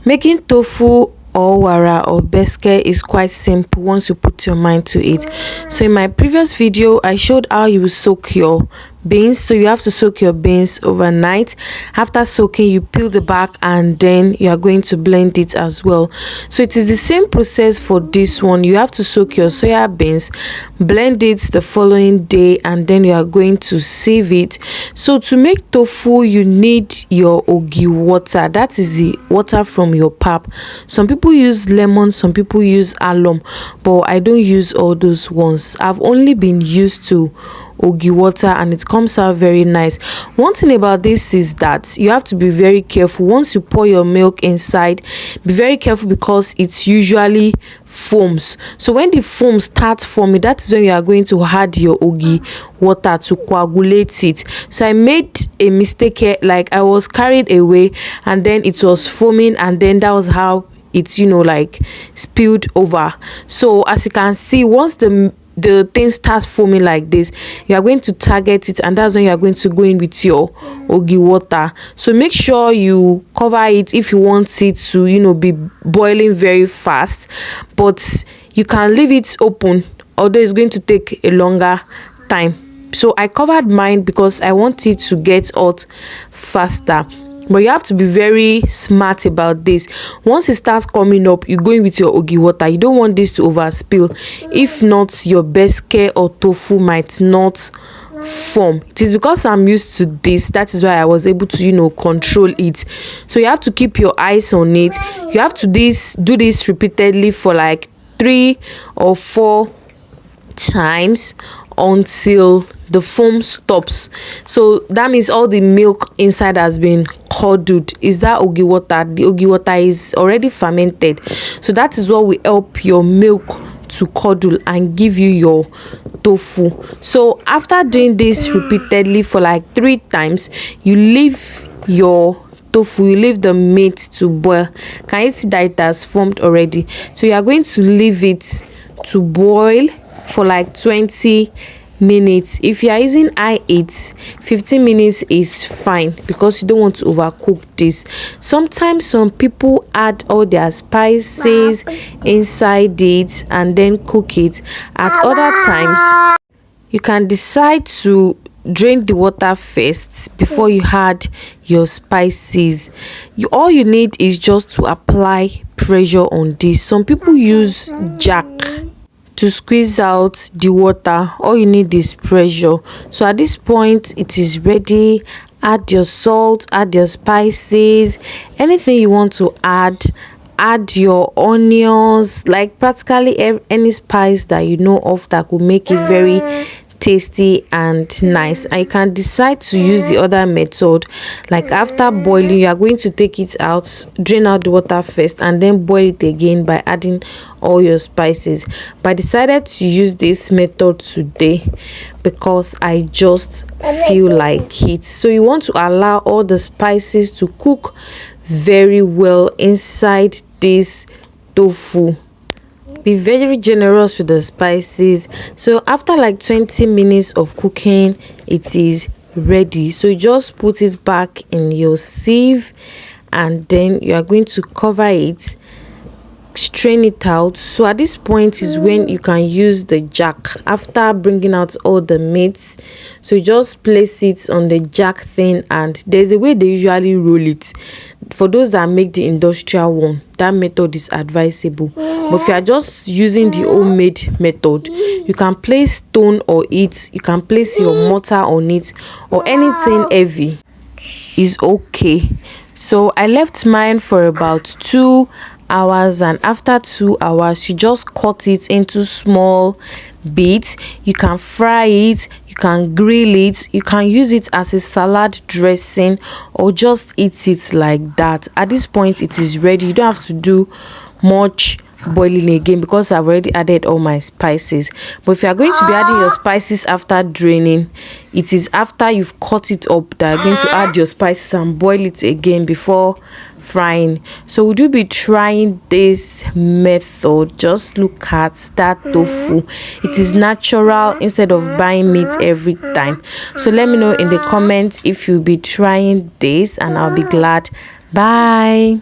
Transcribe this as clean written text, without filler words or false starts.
Making tofu or wara or beske is quite simple once you put your mind to it. So in my previous video I showed how you soak your beans. So you have to soak your beans overnight. After soaking, you peel the back and then you are going to blend it as well. So it is the same process for this one. You have to soak your soya beans, blend it the following day, and then you are going to sieve it. So to make tofu, you need your ogi water. That is the water from your pap. Some people use lemon, some people use alum, but I don't use all those ones. I've only been used to ogi water and it comes out very nice. One thing about this is that you have to be very careful. Once you pour your milk inside, be very careful because it usually foams. So when the foam starts forming, that is when you are going to add your ogi water to coagulate it. So I made a mistake here, like I was carried away and then it was foaming, and then that was how it's like spilled over. So as you can see, once the thing starts foaming like this, you are going to target it, and that's when you are going to go in with your ogi water. So make sure you cover it if you want it to be boiling very fast, but you can leave it open, although it's going to take a longer time. So I covered mine because I want it to get hot faster. But you have to be very smart about this. Once it starts coming up, you go in with your ogi water. You don't want this to overspill. If not, your beske or tofu might not form. It is because I'm used to this, that is why I was able to control it. So you have to keep your eyes on it. You have to do this repeatedly for like 3 or 4 times until the foam stops. So that means all the milk inside has been curdled. Is that ogi water? The ogi water is already fermented, so that is what will help your milk to curdle and give you your tofu. So after doing this repeatedly for like 3 times, you leave your tofu, you leave the meat to boil. Can you see that it has formed already? So you are going to leave it to boil for like 20 minutes. If you are using i8, 15 minutes is fine because you don't want to overcook this. Sometimes some people add all their spices inside it and then cook it. At other times, you can decide to drain the water first before you add your spices. All you need is just to apply pressure on this. Some people use jack to squeeze out the water. All you need is pressure. So at this point it is ready. Add your salt, add your spices, anything you want to add your onions, like practically any spice that you know of that will make it very tasty and nice. And you can decide to use the other method, like after boiling you are going to take it out, drain out the water first, and then boil it again by adding all your spices. But I decided to use this method today because I just feel like it. So you want to allow all the spices to cook very well inside this tofu. Be very generous with the spices. So after like 20 minutes of cooking, it is ready. So you just put it back in your sieve and then you are going to cover it, strain it out. So at this point is when you can use the jack after bringing out all the meats. So you just place it on the jack thing, and there's a way they usually roll it. For those that make the industrial one, that method is advisable. But if you are just using the homemade method, you can place stone or it, you can place your mortar on it, or anything heavy is okay. So I left mine for about 2 hours, and after 2 hours you just cut it into small bits. You can fry it, you can grill it, you can use it as a salad dressing, or just eat it like that. At this point it is ready. You don't have to do much boiling again because I've already added all my spices. But if you are going to be adding your spices after draining, it is after you've cut it up that you're going to add your spices and boil it again before frying. So would you be trying this method? Just look at that tofu. It is natural instead of buying meat every time. So let me know in the comments if you'll be trying this, and I'll be glad. Bye.